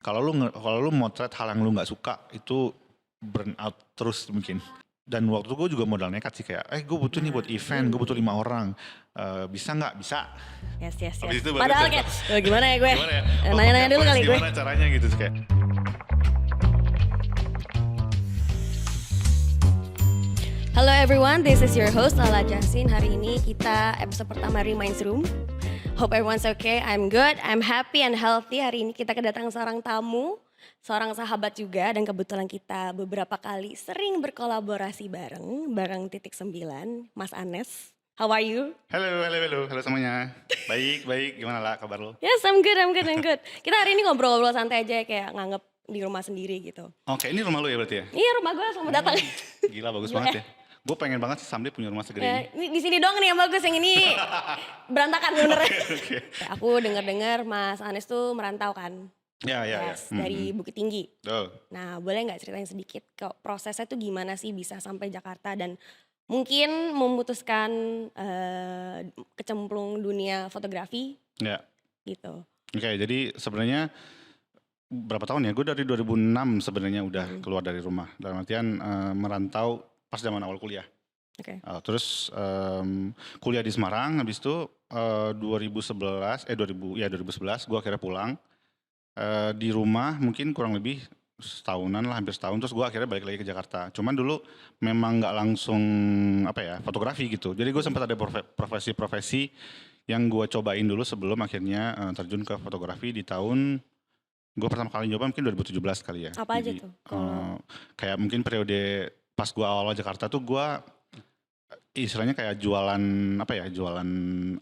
Kalau lu motret hal yang lu nggak suka itu burn out terus mungkin. Dan waktu itu gue juga modal nekat sih kayak, gue butuh nih buat event, gue butuh 5 orang. Bisa nggak? Bisa. Yes. Habis itu baru Padahal cerita. kayak, gimana ya gue? Gimana ya? Nanya-nanya dulu kali gue. Gimana caranya gitu kayak. Hello everyone, this is your host Lala Jasin. Hari ini kita episode pertama Reminds Room. Hope everyone's okay, I'm good, I'm happy and healthy. Hari ini kita kedatangan seorang tamu, seorang sahabat juga. Dan kebetulan kita beberapa kali sering berkolaborasi bareng Titik 9, Mas Anes. How are you? Halo semuanya. Baik, gimana lah kabar lo? Yes, I'm good. Kita hari ini ngobrol-ngobrol santai aja kayak nganggep di rumah sendiri gitu. Oke, ini rumah lo ya berarti ya? Iya, rumah gue selamat datang. Gila, bagus banget ya. Gue pengen banget sih someday punya rumah segede ini. Ini di sini doang nih yang bagus, yang ini berantakan bener. Oke. Aku dengar Mas Anes tuh merantau kan? Ya. Yes, dari Bukit Tinggi. Oh. Nah, boleh nggak ceritain sedikit prosesnya tuh gimana sih bisa sampai Jakarta dan mungkin memutuskan kecemplung dunia fotografi? Ya. Gitu. Oke, jadi sebenarnya berapa tahun ya? Gue dari 2006 sebenarnya udah keluar dari rumah. Dalam artian merantau pas zaman awal kuliah. Oke. Terus kuliah di Semarang, habis itu 2011 gue akhirnya pulang. Di rumah mungkin kurang lebih setahunan lah, hampir setahun. Terus gue akhirnya balik lagi ke Jakarta. Cuman dulu memang nggak langsung fotografi gitu. Jadi gue sempat ada profesi-profesi yang gue cobain dulu sebelum akhirnya terjun ke fotografi di tahun. Gue pertama kali nyoba mungkin 2017 kali ya. Apa aja tuh? Kayak mungkin periode pas gue awal Jakarta tuh gue istilahnya kayak jualan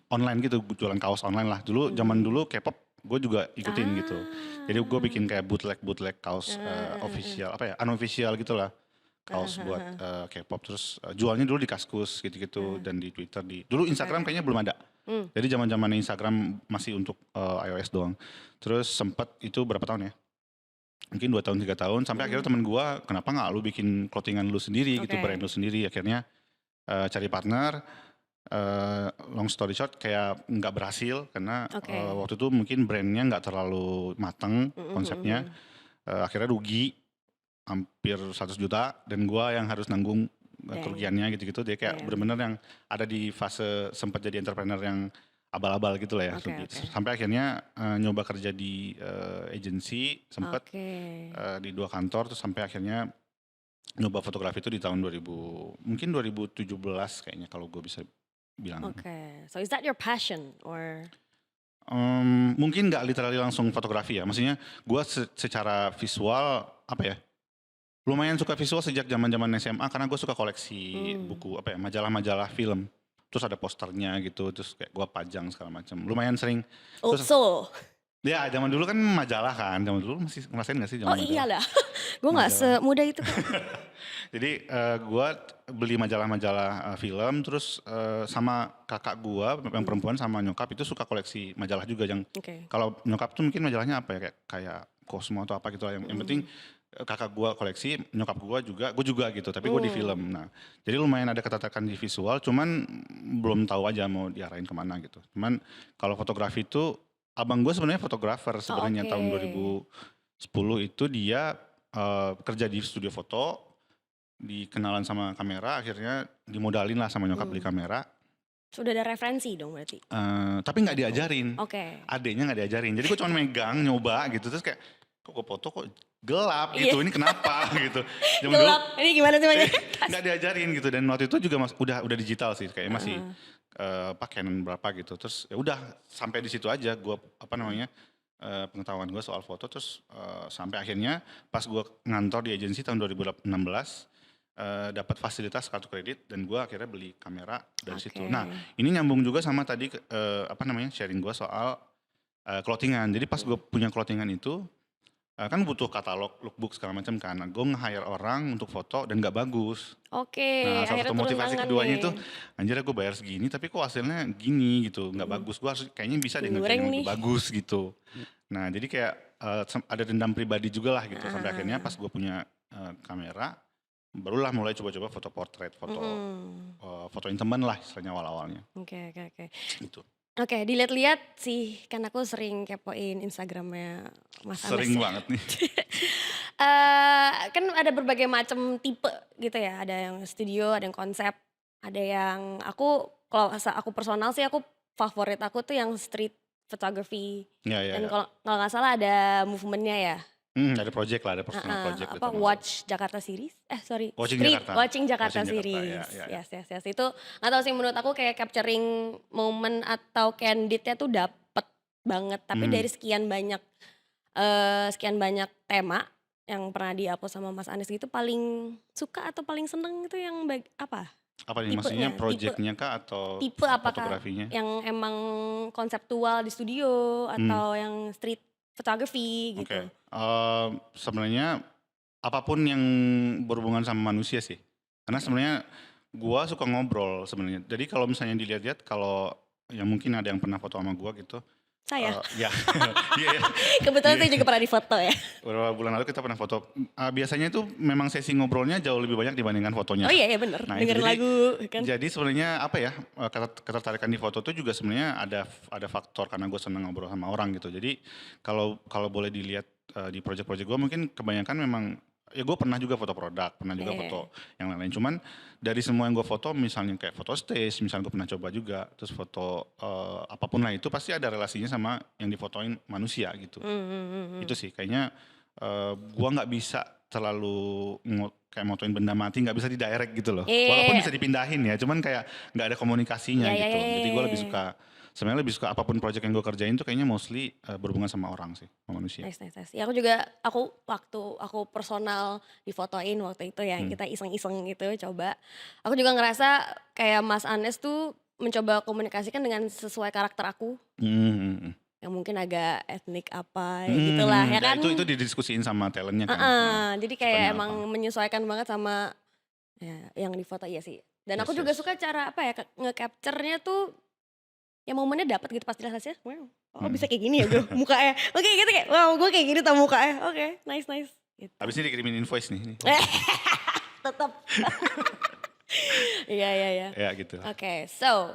online gitu, jualan kaos online lah. Dulu zaman dulu K-pop gue juga ikutin gitu. Jadi gue bikin kayak bootleg kaos official unofficial gitu lah. Kaos buat K-pop, terus jualnya dulu di Kaskus gitu-gitu dan di Twitter. Dulu Instagram kayaknya belum ada. Jadi zaman Instagram masih untuk iOS doang. Terus sempet itu berapa tahun ya? Mungkin 2 tahun 3 tahun sampai akhirnya temen gue, kenapa nggak lu bikin clothingan lu sendiri gitu, brand lu sendiri. Akhirnya cari partner. Long story short kayak nggak berhasil karena waktu itu mungkin brandnya nggak terlalu mateng konsepnya. Akhirnya rugi hampir 100 juta dan gue yang harus nanggung kerugiannya gitu-gitu. Dia kayak bener-bener yang ada di fase sempat jadi entrepreneur yang abal-abal gitu lah ya. Sampai akhirnya nyoba kerja di agency sempat di 2 kantor, terus sampai akhirnya nyoba fotografi itu di tahun 2017 kayaknya kalau gue bisa bilang. So is that your passion or? Mungkin nggak literally langsung fotografi ya. Maksudnya gue secara visual lumayan suka visual sejak zaman SMA karena gue suka koleksi buku majalah-majalah film. Terus ada posternya gitu, terus kayak gue pajang segala macam. Lumayan sering. So. Ya zaman dulu kan majalah kan, zaman dulu masih ngerasain gak sih zaman majalah? Iya lah, gue gak semudah itu kan. Jadi gue beli majalah-majalah film, terus sama kakak gue yang perempuan sama nyokap itu suka koleksi majalah juga. Yang kalau nyokap tuh mungkin majalahnya kayak Cosmo atau apa gitu lah. Yang penting kakak gue koleksi, nyokap gue juga gitu, tapi gue di film. Nah, jadi lumayan ada ketertarikan di visual, cuman belum tahu aja mau diarahin kemana gitu. Cuman kalau fotografi itu, abang gue sebenarnya fotografer sebenarnya tahun 2010 itu dia kerja di studio foto, dikenalan sama kamera, akhirnya dimodalin lah sama nyokap beli kamera. Sudah ada referensi dong berarti? Tapi nggak diajarin, adeknya nggak diajarin. Jadi gue cuma megang, nyoba gitu, terus kayak kok foto kok gelap gitu, ini kenapa gitu. Gelap, ini gimana sih makanya? Nggak diajarin gitu, dan waktu itu juga udah digital sih, kayak masih Canon berapa gitu. Terus ya udah sampai di situ aja gue pengetahuan gue soal foto. Terus sampai akhirnya pas gue ngantor di agensi tahun 2016 dapat fasilitas kartu kredit dan gue akhirnya beli kamera dari situ. Nah ini nyambung juga sama tadi sharing gue soal clothingan. Jadi pas gue punya clothingan itu kan butuh katalog, lookbook segala macam kan. Gue nge-hire orang untuk foto dan gak bagus. Nah salah satu motivasi keduanya itu, anjir gue bayar segini tapi kok hasilnya gini gitu, gak bagus. Gue harus kayaknya bisa deh ngerjain yang lebih bagus gitu. Nah jadi kayak ada dendam pribadi juga lah gitu. Sampai akhirnya pas gue punya kamera, barulah mulai coba-coba foto portrait, fotoin teman lah istilahnya awal-awalnya. Oke. Gitu. Oke, dilihat-lihat sih, kan aku sering kepoin Instagramnya Mas Anas Sering ya. banget nih. Kan ada berbagai macam tipe gitu ya, ada yang studio, ada yang konsep, ada yang kalau aku personal sih aku favorit aku tuh yang street photography Ya ya dan ya. kalau nggak salah ada movementnya ya. Ada project lah, ada personal Heeh, project apa termasuk. Watch Jakarta Series? Sorry, Watching Jakarta. Watching Jakarta Watching Jakarta, Series. ya ya ya. Yes, yes, yes. Itu nggak tahu sih menurut aku kayak capturing momen atau candidnya tuh dapet banget. Tapi Mhm. dari sekian banyak tema yang pernah di-upload sama Mas Anies gitu, paling suka atau paling seneng itu yang apa? Apa nih maksudnya Tipenya, project-nya kah atau tipe apakah fotografinya? yang emang konseptual di studio Hmm, atau yang street photography oke. gitu? Sebenarnya apapun yang berhubungan sama manusia sih. Karena Oke. sebenarnya gua suka ngobrol sebenarnya. Jadi kalau misalnya dilihat-lihat kalau yang mungkin ada yang pernah foto sama gua gitu, Saya. ya iya ya. Kebetulan Iya. saya juga pernah difoto ya. Beberapa bulan lalu kita pernah foto. Biasanya itu memang sesi ngobrolnya jauh lebih banyak dibandingkan fotonya. Oh iya, iya bener, Nah itu dengerin lagu kan. jadi sebenarnya apa ya, ketertarikan di foto itu juga sebenarnya ada faktor karena gue seneng ngobrol sama orang gitu. Jadi kalau kalau boleh dilihat di project-project gue mungkin kebanyakan memang ya gue pernah juga foto produk, pernah juga Iya. foto yang lain-lain. Cuman dari semua yang gue foto misalnya kayak foto stage, misalnya gue pernah coba juga, terus foto apapun lah itu pasti ada relasinya sama yang difotoin manusia gitu. Itu sih kayaknya gua nggak bisa terlalu kayak motoin benda mati nggak bisa di-direct gitu loh. Iya, iya, Walaupun iya. bisa dipindahin ya, cuman kayak nggak ada komunikasinya Iya, iya, gitu. iya, Jadi iya, gua lebih iya. suka sebenarnya lebih suka apapun project yang gue kerjain tuh kayaknya mostly berhubungan sama orang sih, sama manusia. Nice, nice, nice. Ya waktu aku personal difotoin waktu itu ya, Hmm. kita iseng-iseng gitu coba. Aku juga ngerasa kayak Mas Anes tuh mencoba komunikasikan dengan sesuai karakter aku, Mhm. yang mungkin agak etnik apa ya gitulah Mhm. ya Ya kan. itu didiskusiin sama talentnya kan. Jadi kayak Sukanya emang apa? menyesuaikan banget sama ya, yang difoto iya sih. Dan Yes aku juga yes. suka cara apa ya, nge-capture-nya tuh ya momennya dapat gitu pas jelas-jelasnya. Wow, oh bisa Mhm. kayak gini ya gue mukanya. Oke gitu kayak wow gue kayak gini tau mukanya. Oke, nice nice gitu. Habis ini dikirimin invoice nih. Tetap. Iya iya iya. Ya gitu. Oke, so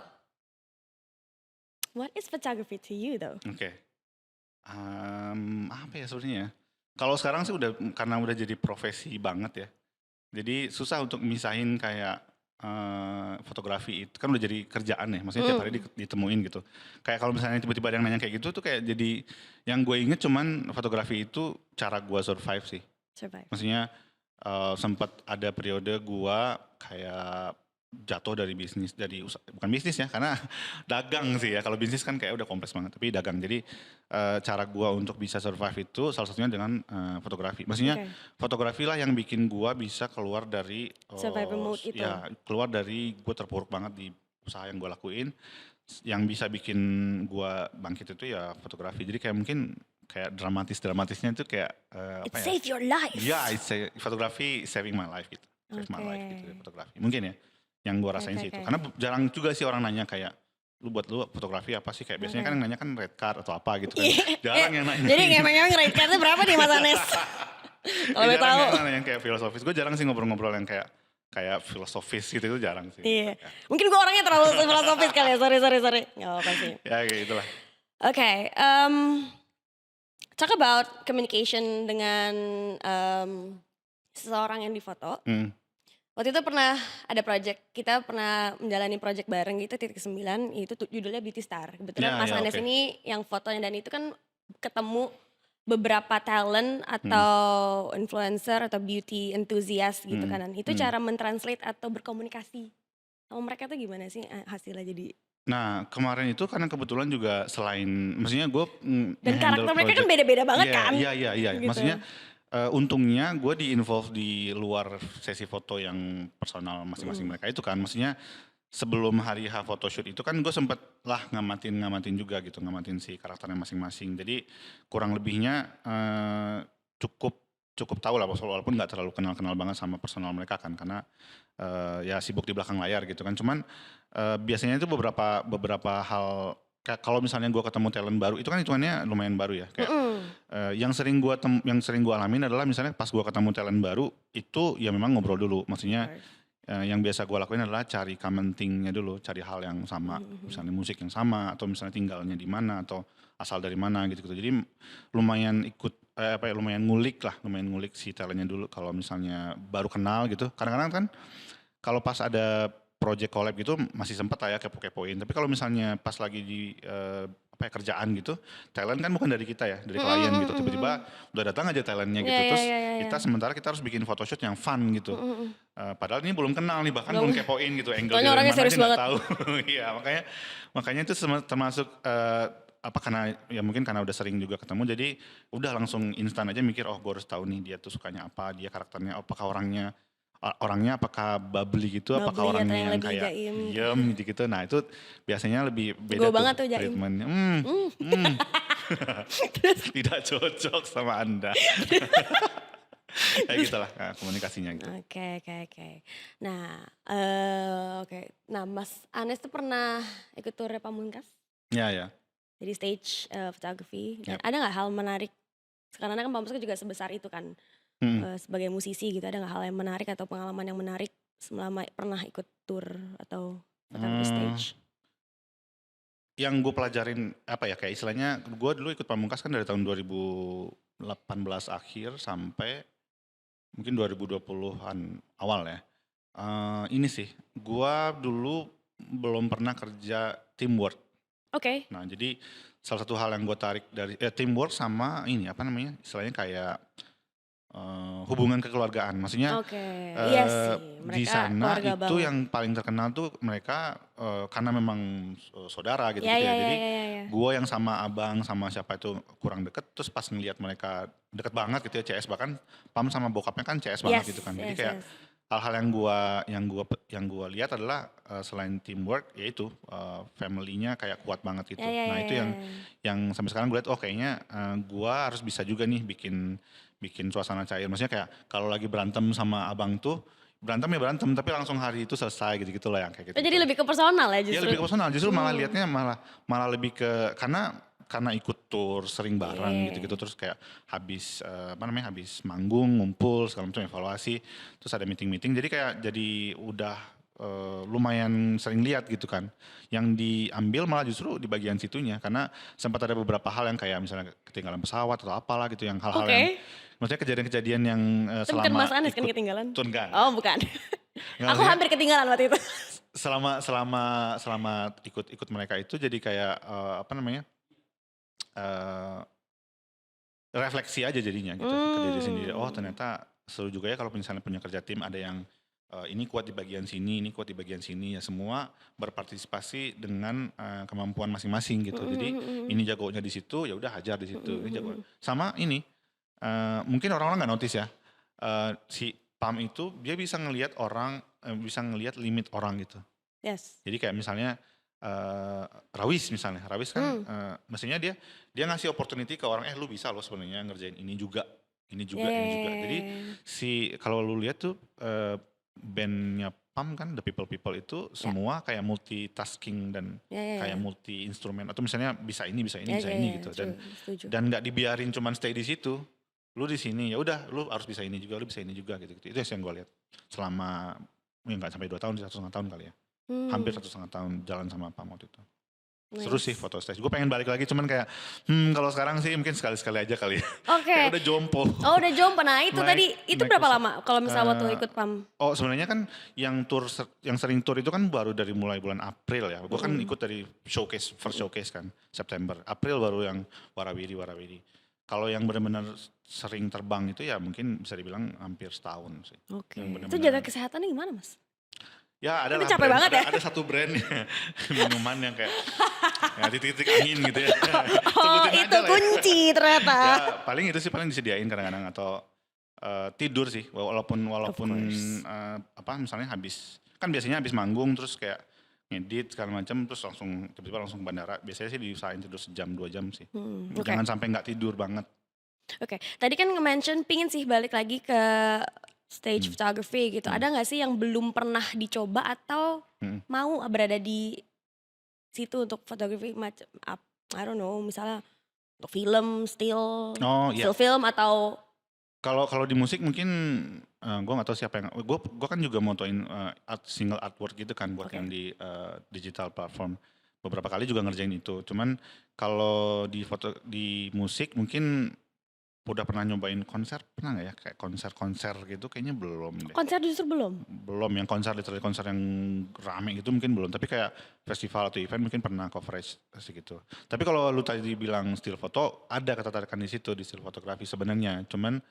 what is photography to you though? Oke. Apa ya sebenarnya ya? Kalau sekarang sih karena udah jadi profesi banget ya. Jadi susah untuk misahin kayak fotografi itu kan udah jadi kerjaan ya. Maksudnya tiap hari ditemuin gitu. Kayak kalau misalnya tiba-tiba ada yang nanya kayak gitu tuh kayak jadi yang gue inget cuman fotografi itu cara gue survive sih. Survive. Maksudnya sempat ada periode gue kayak jatuh dari bisnis bukan bisnis ya karena dagang sih ya. Kalau bisnis kan kayak udah kompleks banget tapi dagang. Jadi cara gua untuk bisa survive itu salah satunya dengan fotografi. Maksudnya Oke. fotografi lah yang bikin gua bisa keluar dari Survival mode itu. ya keluar dari gua terpuruk banget di usaha yang gua lakuin. Yang bisa bikin gua bangkit itu ya fotografi. Jadi kayak mungkin kayak dramatisnya itu kayak It apa ya? saved your life. Ya, fotografi saving my life gitu. Save my life gitu ya, fotografi. Mungkin ya yang gue rasain Oke, sih itu. oke. Karena jarang juga sih orang nanya kayak lu fotografi apa sih? Kayak biasanya kan yang nanya kan red card atau apa gitu kan. Jarang yang nanya. Jadi ngemeng-ngemeng rate card-nya berapa nih Mas Anes? Kalau boleh tahu. Jarang yang nanya yang kayak filosofis. Gue jarang sih ngobrol-ngobrol yang kayak filosofis gitu itu jarang sih. Iya. Mungkin gue orangnya terlalu filosofis kali ya. Sorry. Gak apa-apa sih. Ya kayak gitulah. Oke, talk about communication dengan seseorang yang difoto. Waktu itu pernah ada kita pernah menjalani project bareng gitu, titik 9, itu judulnya Beauty Star. Kebetulan Ya, Mas ya, Anes oke. ini yang fotonya dan itu kan ketemu beberapa talent atau influencer atau beauty enthusiast gitu kan. Dan itu cara mentranslate atau berkomunikasi sama mereka tuh gimana sih hasilnya jadi? Nah kemarin itu karena kebetulan juga selain, maksudnya gue Dan karakter mereka kan beda-beda banget kan? Iya. Gitu. Maksudnya untungnya gue di-involve di luar sesi foto yang personal masing-masing mereka itu kan. Maksudnya sebelum hari H photoshoot itu kan gue sempet lah ngamatin juga gitu. Ngamatin si karakternya masing-masing. Jadi kurang lebihnya cukup tahu lah walaupun gak terlalu kenal-kenal banget sama personal mereka kan. Karena ya sibuk di belakang layar gitu kan. Cuman biasanya itu beberapa hal kayak kalau misalnya gue ketemu talent baru itu kan hitungannya lumayan baru ya kayak yang sering gue alamin adalah misalnya pas gue ketemu talent baru itu ya memang ngobrol dulu maksudnya yang biasa gue lakuin adalah cari common thing-nya dulu, cari hal yang sama, misalnya musik yang sama atau misalnya tinggalnya di mana atau asal dari mana gitu-gitu. Jadi lumayan lumayan ngulik si talentnya dulu kalau misalnya baru kenal gitu. Kadang-kadang kan kalau pas ada project collab gitu masih sempet lah ya kepo-kepoin. Tapi kalau misalnya pas lagi di kerjaan gitu, talent kan bukan dari kita ya, dari klien gitu. Tiba-tiba udah datang aja talentnya gitu. Ya, ya, Terus ya, ya, ya. sementara kita harus bikin photoshoot yang fun gitu. Padahal ini belum kenal nih, bahkan belum kepoin gitu. Angle Soalnya dari orangnya mana serius aja nggak banget. tahu. Iya, makanya itu termasuk karena ya mungkin karena udah sering juga ketemu, jadi udah langsung instan aja mikir, oh gue harus tahu nih dia tuh sukanya apa, dia karakternya, apakah orangnya apakah bubbly gitu, apakah Bubbly atau orangnya yang yang lebih kayak jaim. diem gitu-gitu. Nah itu biasanya lebih beda Jago tuh banget tuh jaim. treatmentnya. Tidak cocok sama Anda. Kayak gitulah komunikasinya gitu. Oke. Nah, oke. Nah, Mas Anes tuh pernah ikut turnya Pamungkas? Ya. Jadi stage photography. Dan Yap. ada nggak hal menarik? Karena kan Pamungkas juga sebesar itu kan. Sebagai musisi gitu, ada nggak hal yang menarik atau pengalaman yang menarik selama pernah ikut tour atau photography stage? Yang gue pelajarin kayak istilahnya gue dulu ikut Pamungkas kan dari tahun 2018 akhir sampai mungkin 2020-an awal ya. Ini sih, gue dulu belum pernah kerja teamwork. Oke. Nah jadi salah satu hal yang gue tarik dari teamwork sama ini istilahnya kayak hubungan kekeluargaan. Maksudnya Iya sih, di mereka sana keluarga itu banget. yang paling terkenal tuh mereka karena memang saudara gitu Ya, ya. ya, ya, Jadi ya, ya. gue yang sama abang sama siapa itu kurang deket, terus pas ngeliat mereka deket banget gitu ya, CS, bahkan Pam sama bokapnya kan CS banget gitu kan. Jadi kayak hal-hal yang gua lihat adalah selain teamwork yaitu family-nya kayak kuat banget gitu. Ya, Nah ya, itu ya. yang sampai sekarang gue lihat, oh kayaknya gua harus bisa juga nih bikin suasana cair. Maksudnya kayak kalau lagi berantem sama abang tuh berantem ya berantem, tapi langsung hari itu selesai gitu-gitu lah yang kayak gitu. Oh, jadi lebih ke personal ya justru? Iya lebih ke personal, justru malah liatnya malah lebih ke karena ikut tour sering bareng gitu-gitu, terus kayak habis habis manggung ngumpul segala macam evaluasi, terus ada meeting-meeting, jadi udah lumayan sering lihat gitu kan. Yang diambil malah justru di bagian situnya, karena sempat ada beberapa hal yang kayak misalnya ketinggalan pesawat atau apalah gitu, yang hal-hal yang maksudnya kejadian-kejadian yang Itu bukan Mas Anes kan ketinggalan? Tungan. Oh bukan. Aku hampir ketinggalan waktu itu. selama ikut mereka itu jadi kayak refleksi aja jadinya gitu ke diri sendiri. Oh ternyata seru juga ya kalau misalnya punya kerja tim, ada yang ini kuat di bagian sini, ini kuat di bagian sini, ya semua berpartisipasi dengan kemampuan masing-masing gitu. Jadi ini jagonya di situ, ya udah hajar di situ. Ini jago. Sama ini mungkin orang-orang nggak notice ya. Si Pam itu dia bisa ngelihat bisa ngelihat limit orang gitu. Yes. Jadi kayak misalnya Rawis kan mestinya dia ngasih opportunity ke orang, lu bisa lo sebenarnya ngerjain ini juga. Jadi kalau lu lihat tuh bandnya Pam kan The People itu semua kayak multitasking dan kayak multi instrumen, atau misalnya bisa ini gitu, dan nggak dibiarin cuman stay di situ. Lu di sini ya udah, lu harus bisa ini juga, lu bisa ini juga gitu. Itu yang gue lihat selama nggak sampai 2 tahun, 1,5 tahun kali ya. Hampir 1,5 tahun jalan sama Pam waktu itu. Seru sih foto stage. Gue pengen balik lagi, cuman kayak kalau sekarang sih mungkin sekali-sekali aja kali ya. Kayak udah jompo. Oh udah jompo. Nah itu tadi, itu berapa lama kalau misalnya waktu ikut Pam? Oh sebenarnya kan yang sering tour itu kan baru dari mulai bulan April ya. Gue kan ikut dari first showcase kan, September. April baru yang Warawiri. Kalau yang benar-benar sering terbang itu ya mungkin bisa dibilang hampir setahun sih. Oke. Itu jaga kesehatannya gimana Mas? Ya ada lah, capek banget ya? ada satu brand minuman yang kayak titik-titik angin gitu ya. Oh itu kunci ternyata. Ya paling itu sih paling disediain kadang-kadang, atau tidur sih, walaupun misalnya biasanya habis manggung terus kayak ngedit segala macam, terus tiba-tiba langsung ke bandara. Biasanya sih diusahain tidur sejam 2 jam sih. Jangan sampai nggak tidur banget. Oke. Tadi kan nge-mention pingin sih balik lagi ke stage photography gitu. Ada nggak sih yang belum pernah dicoba atau mau berada di situ untuk fotografi macam I don't know, misalnya untuk film, still film atau Kalau di musik mungkin gue nggak tahu siapa yang gue kan juga motoin single artwork gitu kan buat Oke. yang di digital platform. Beberapa kali juga ngerjain itu. Cuman kalau di foto di musik mungkin udah pernah nyobain konser, pernah nggak ya kayak konser-konser gitu kayaknya belum deh. Konser justru belum? Belum yang konser literally konser yang rame gitu mungkin belum, tapi kayak festival atau event mungkin pernah coverage gitu. Tapi kalau lu tadi bilang still foto, ada ketertarikan di situ di still fotografi sebenarnya. Cuman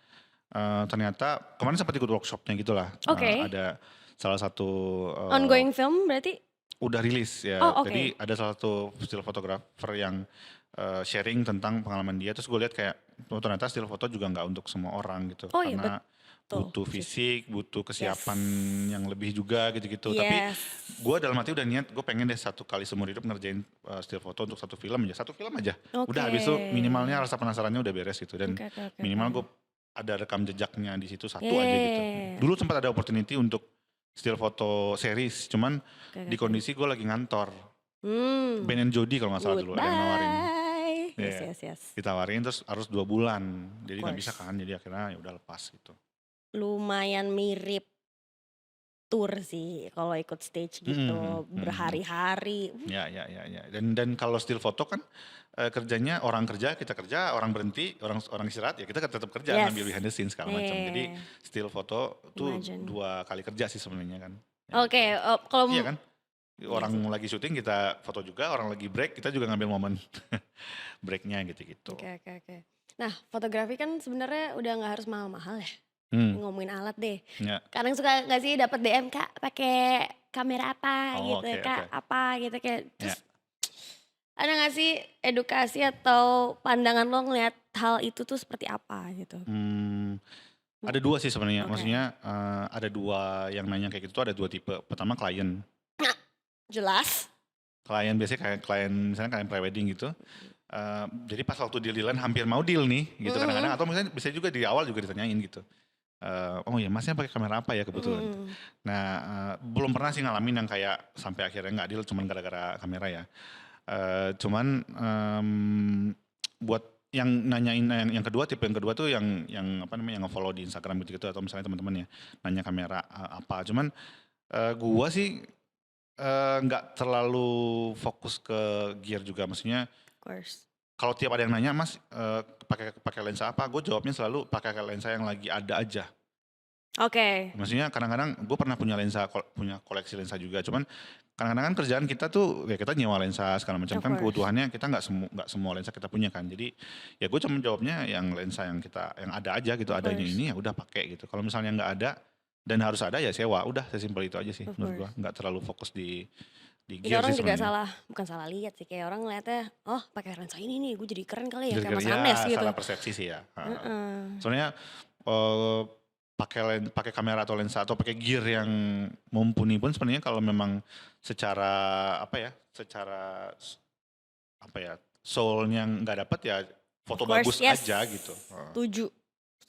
ternyata kemarin sempat ikut workshopnya gitulah. Oke. Ada salah satu Ongoing film berarti? udah rilis ya. Oh, oke. Jadi ada salah satu still photographer yang sharing tentang pengalaman dia. Terus gue lihat kayak oh, ternyata still foto juga nggak untuk semua orang gitu. Oh iya Karena betul butuh sih. fisik, butuh kesiapan Yes. yang lebih juga gitu-gitu. Tapi Yes. gue dalam hati udah niat, gue pengen deh satu kali seumur hidup ngerjain still foto untuk satu film aja. Satu film aja. Udah habis itu Oke. minimalnya rasa penasarannya udah beres gitu. Dan Oke, oke, oke, minimal oke. gue ada rekam jejaknya di situ satu aja gitu. Yeah. Dulu sempat ada opportunity untuk still foto series, cuman Oke, di oke. kondisi gue lagi ngantor. Hmm. Ben and Jody kalau nggak salah dulu ada yang nawarin. Goodbye. Yes, Iya. yes, yes. Ditawarin terus harus 2 bulan. Jadi Of nggak bisa course. kan. Jadi akhirnya ya udah lepas gitu. Lumayan mirip tour sih kalau ikut stage gitu berhari-hari. Ya. Dan kalau still foto kan kerjanya orang kerja, kita kerja, orang berhenti, orang istirahat ya kita tetap kerja Yes. ngambil behind the scenes segala macam. Jadi Yeah. still foto tuh Imagine. 2 kali kerja sih sebenarnya kan. Ya Oke, gitu. kalau Iya kan? Iya Orang sih. lagi syuting kita foto juga, orang lagi break kita juga ngambil momen breaknya gitu-gitu. Oke. Nah, fotografi kan sebenarnya udah nggak harus mahal-mahal ya. Ngomongin alat deh. Ya. Kadang suka nggak sih dapat DM Kak pakai kamera apa Oh, gitu, oke, Kak oke. apa gitu kayak. Ya. Terus ada nggak sih edukasi atau pandangan lo ngeliat hal itu tuh seperti apa gitu? Ada 2 sih sebenarnya. Oke. Maksudnya ada 2 yang nanya kayak gitu tuh ada 2 tipe. Pertama klien. Jelas. Klien biasanya kayak klien misalnya klien prewedding gitu. Jadi pas waktu deal-dealan hampir mau deal nih gitu kadang-kadang atau misalnya bisa juga di awal juga ditanyain gitu. Oh ya masnya pakai kamera apa ya kebetulan. Nah belum pernah sih ngalamin yang kayak sampai akhirnya nggak deal cuman gara-gara kamera ya. Cuman buat yang nanyain yang kedua tipe yang kedua tuh yang apa namanya yang nge-follow di Instagram gitu atau misalnya teman-teman ya nanya kamera apa. Cuman gua sih nggak terlalu fokus ke gear juga, maksudnya Of course. kalau tiap ada yang nanya, "Mas, pakai lensa apa?" Gue jawabnya selalu pakai lensa yang lagi ada aja. Oke. Maksudnya kadang-kadang gue pernah punya punya koleksi lensa juga, cuman kadang-kadang kan kerjaan kita tuh ya kita nyewa lensa segala macam Of kan course. kebutuhannya kita nggak semua lensa kita punya kan. Jadi ya gue cuma jawabnya yang lensa yang ada aja gitu, Of adanya course. ini ya udah pakai gitu. Kalau misalnya nggak ada dan harus ada ya sewa, udah sesimpel itu aja sih Of menurut gue. course. Nggak terlalu fokus di Jadi gear orang sih juga sebenarnya. bukan salah lihat sih, kayak orang ngeliatnya, oh pakai lensa ini nih, gue jadi keren kali ya, Jadi kayak Mas ya Anes gitu. salah persepsi sih ya. Heeh. Soalnya pakai kamera atau lensa atau pakai gear yang mumpuni pun sebenarnya kalau memang secara soul-nya nggak dapet ya foto Of course, bagus yes. aja gitu. Setuju.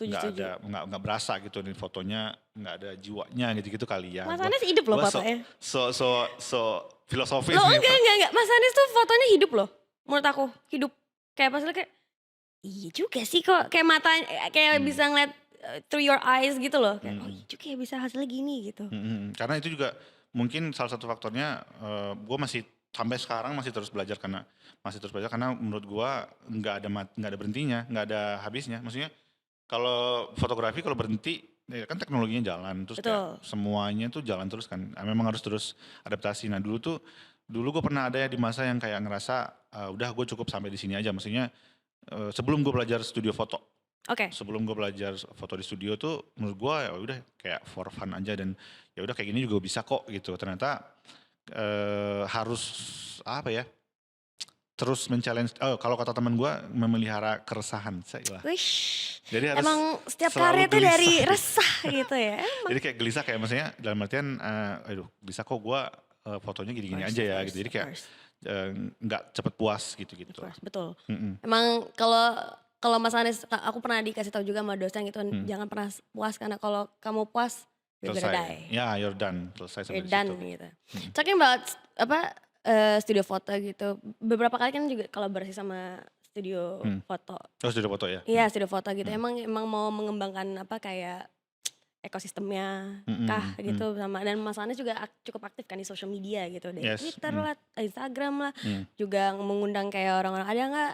Nggak berasa gitu nih fotonya nggak ada jiwanya gitu kali ya. Mas Anes hidup loh Gua fotonya. so filosofis Loh nih. enggak. Mas Anes tuh fotonya hidup loh. Menurut aku hidup. Kayak pas liat kayak, iya juga sih kok. Kayak mata, kayak bisa ngeliat through your eyes gitu loh. Kayak, oh iya juga ya bisa hasilnya gini gitu. Karena itu juga mungkin salah satu faktornya gue masih sampai sekarang masih terus belajar karena menurut gue nggak ada berhentinya, nggak ada habisnya. Maksudnya kalau fotografi kalau berhenti ya kan teknologinya jalan terus kayak semuanya tuh jalan terus kan. Memang harus terus adaptasi. Nah dulu gue pernah ada ya di masa yang kayak ngerasa udah gue cukup sampai di sini aja. Maksudnya sebelum gue belajar studio foto. Oke. Sebelum gue belajar foto di studio tuh menurut gue ya udah kayak for fun aja dan ya udah kayak gini juga bisa kok gitu. Ternyata harus apa ya? Terus men-challenge kalau kata teman gue memelihara keresahan saya. Wish. Jadi harus Emang setiap selalu karya tuh dari gelisah. resah gitu ya. Emang. Jadi kayak gelisah kayak maksudnya dalam artian aduh gelisah kok gue fotonya gini-gini aja ya gitu. Jadi kayak nggak cepet puas gitu-gitu. Betul. Emang kalau Mas Anis, aku pernah dikasih tahu juga sama dosen gitu, jangan pernah puas karena kalau kamu puas, you're gonna die. Ya, you're done. Selesai sampai You're di done situ. gitu. Talking about studio foto gitu, beberapa kali kan juga kolaborasi sama studio foto. Oh studio foto ya? Iya studio foto gitu. Emang mau mengembangkan apa kayak ekosistemnya kah gitu sama dan Mas Anes juga cukup aktif kan di social media gitu dari Twitter lah, Instagram lah, juga mengundang kayak orang-orang ada nggak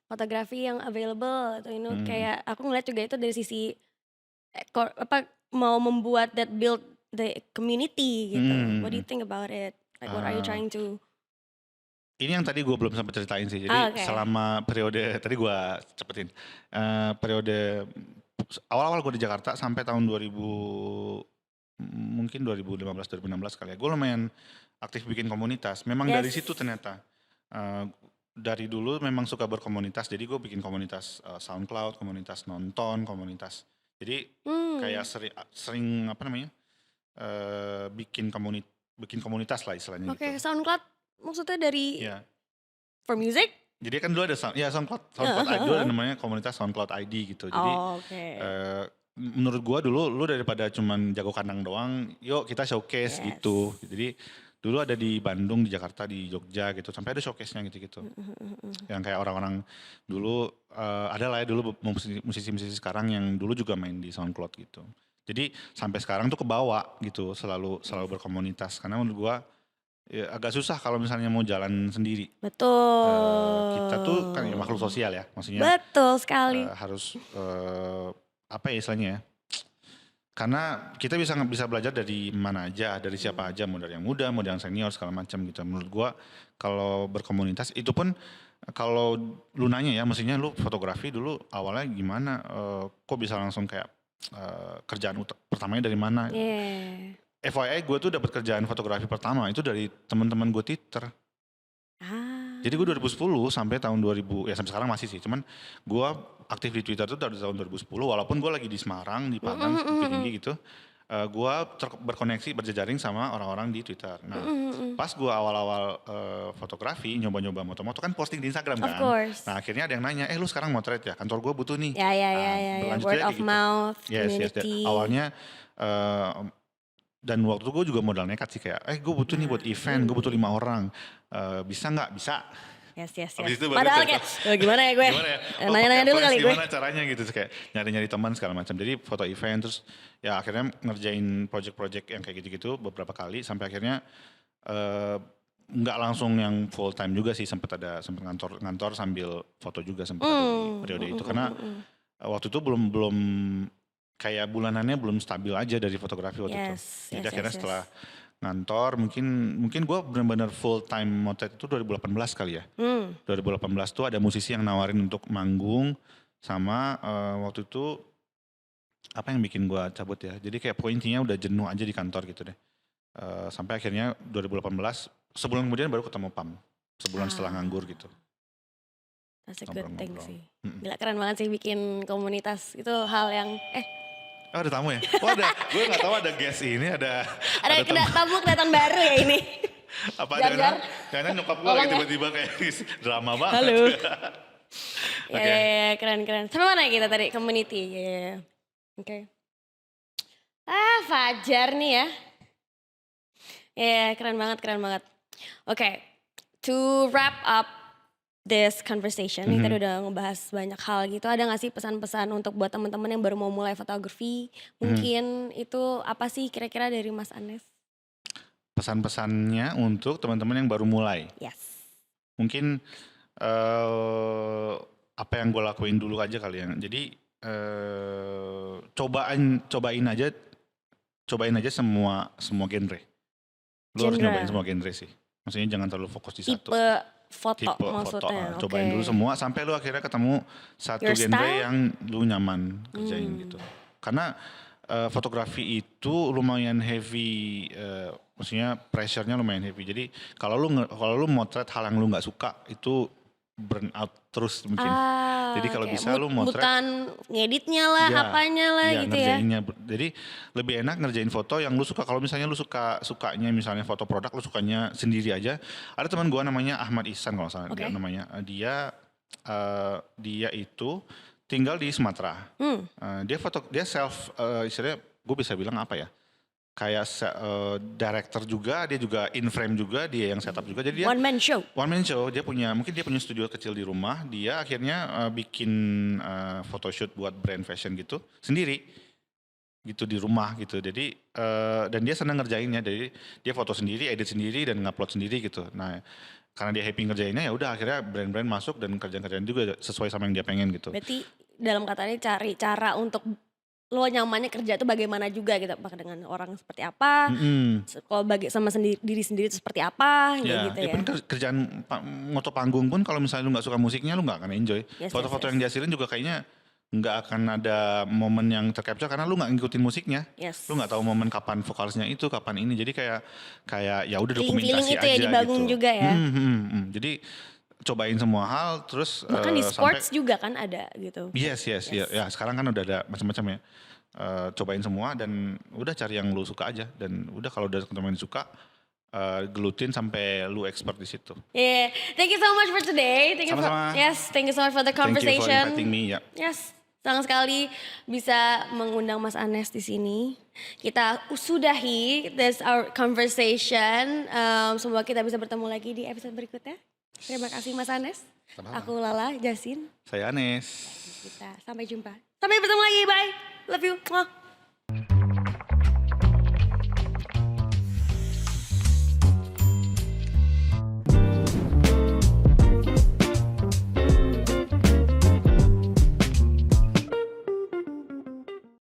fotografi yang available atau kayak aku ngeliat juga itu dari sisi mau membuat that build the community gitu. What do you think about it? Like what are you trying to? Ini yang tadi gue belum sempat ceritain sih. Jadi selama periode tadi gue cepetin periode awal-awal gue di Jakarta sampai tahun 2000 mungkin 2015-2016 kali ya. Gue lumayan aktif bikin komunitas. Memang dari situ ternyata dari dulu memang suka berkomunitas. Jadi gue bikin komunitas SoundCloud, komunitas nonton, komunitas. Jadi kayak sering apa namanya bikin komunitas lah istilahnya. Oke, SoundCloud maksudnya dari for music? Jadi kan dulu ada SoundCloud ID, dulu ada namanya komunitas SoundCloud ID gitu. Jadi menurut gua dulu lu daripada cuman jago kandang doang, yuk kita showcase gitu. Jadi dulu ada di Bandung, di Jakarta, di Jogja gitu, sampai ada showcase-nya gitu-gitu. Yang kayak orang-orang dulu ada lah ya dulu musisi-musisi sekarang yang dulu juga main di SoundCloud gitu. Jadi sampai sekarang tuh kebawa gitu, selalu berkomunitas karena menurut gua ya, agak susah kalau misalnya mau jalan sendiri. Betul. Kita tuh kan ya makhluk sosial ya, maksudnya. Betul sekali. Harus apa ya istilahnya ya? Karena kita bisa belajar dari mana aja, dari siapa aja, mau dari yang muda, mau dari yang senior segala macam gitu. Menurut gua kalau berkomunitas itu pun kalau lu nanya ya, maksudnya lu fotografi dulu awalnya gimana? Kok bisa langsung kayak kerjaan pertamanya dari mana? FYI gue tuh dapat kerjaan fotografi pertama itu dari teman-teman gue Twitter. Jadi gue 2010 sampai tahun 2000 ya sampai sekarang masih sih. Cuman gue aktif di Twitter tuh dari tahun 2010 walaupun gue lagi di Semarang, di Padang, Bukit Tinggi gitu. Gue berkoneksi berjejaring sama orang-orang di Twitter. Nah pas gue awal-awal fotografi nyoba-nyoba moto-moto kan posting di Instagram kan. Nah akhirnya ada yang nanya, lu sekarang motret ya? Kantor gue butuh nih. Ya. Word of mouth, Yes. community. Awalnya dan waktu itu gue juga modal nekat sih kayak, gue butuh nih buat event, gue butuh 5 orang, bisa nggak? Bisa. Yes. Padahal kayak, gimana ya gue? Nanya-nanya dulu kali gue. Gimana caranya gitu, kayak nyari-nyari teman segala macam. Jadi foto event terus ya akhirnya ngerjain project-project yang kayak gitu-gitu beberapa kali sampai akhirnya nggak langsung yang full time juga sih, sempat ngantor sambil foto juga sempat ada di periode itu karena waktu itu belum kayak bulanannya belum stabil aja dari fotografi waktu itu. Jadi akhirnya setelah ngantor mungkin gue benar-benar full time motret itu 2018 kali ya. 2018 tuh ada musisi yang nawarin untuk manggung sama waktu itu apa yang bikin gue cabut ya. Jadi kayak pointinya udah jenuh aja di kantor gitu deh. Sampai akhirnya 2018 sebulan kemudian baru ketemu Pam. Sebulan setelah nganggur gitu. That's a good thing sih. Gila keren banget sih bikin komunitas itu hal yang Oh ada tamu ya? Oh ada, gue gak tahu ada guest ini, ada tamu kelihatan baru ya ini. Apa jangan nyokap gue lagi tiba-tiba kayak drama banget. Halo. Ya, keren. Sampai mana kita tadi? Community. Oke. Fajar nih ya. Keren banget. Oke. To wrap up this conversation, kita udah ngebahas banyak hal gitu. Ada gak sih pesan-pesan untuk buat teman-teman yang baru mau mulai fotografi? Mungkin itu apa sih kira-kira dari Mas Anes? Pesan-pesannya untuk teman-teman yang baru mulai. Yes. Mungkin apa yang gue lakuin dulu aja kali ya. Jadi cobain aja semua genre. Lu harus nyobain semua genre sih. Maksudnya jangan terlalu fokus di satu. Tipe foto. Cobain dulu semua sampai lu akhirnya ketemu satu genre yang lu nyaman kerjain gitu. Karena fotografi itu lumayan heavy, maksudnya pressure-nya lumayan heavy. Jadi kalau lu motret hal yang lu nggak suka itu burn out terus mungkin. Jadi kalau bisa lu motret ngeditnya lah, apanya lah gitu ya. Jadi lebih enak ngerjain foto yang lu suka. Kalau misalnya lu sukanya misalnya foto produk, lu sukanya sendiri aja. Ada teman gua namanya Ahmad Ihsan kalau salah namanya. Dia itu tinggal di Sumatera. Dia self istilahnya gue bisa bilang apa ya? kayak director juga, dia juga in frame juga, dia yang setup juga. Jadi dia One man show. one man show. Mungkin dia punya studio kecil di rumah. Dia akhirnya bikin photoshoot buat brand fashion gitu sendiri, gitu di rumah gitu. Jadi dan dia senang ngerjainnya. Jadi dia foto sendiri, edit sendiri dan ngupload sendiri gitu. Nah karena dia happy ngerjainnya, ya udah akhirnya brand-brand masuk dan kerjaan-kerjaan juga sesuai sama yang dia pengen gitu. Berarti dalam katanya cari cara untuk lo nyamannya kerja itu bagaimana juga gitu, apakah dengan orang seperti apa, kalau sama diri sendiri itu seperti apa, kayak gitu ya. Even kerjaan moto panggung pun kalau misalnya lu nggak suka musiknya lu nggak akan enjoy. Yes, Foto-foto yes. yang dihasilin juga kayaknya nggak akan ada momen yang tercapture karena lu nggak ngikutin musiknya. Yes. Lu nggak tahu momen kapan vokalisnya itu, kapan ini. Jadi kayak ya udah Feeling-feeling dokumentasi itu aja ya dibangun gitu. juga ya. Jadi cobain semua hal terus Bahkan di sports sampai juga kan ada gitu. yes. Ya sekarang kan udah ada macam-macam ya. Cobain semua dan udah cari yang lu suka aja dan udah kalau udah ketemu yang suka gelutin sampai lu expert di situ. Yeah, thank you so much for today. Thank you Sama-sama. thank you so much for the Thank you for conversation. inviting me, ya. Yes, senang sekali bisa mengundang Mas Anes di sini. Kita sudahi this our conversation. Semoga kita bisa bertemu lagi di episode berikutnya. Terima kasih Mas Anes. Sama-sama. Aku Lala Jasin. Saya Anes. Kita sampai jumpa. Sampai bertemu lagi. Bye. Love you. Mwah.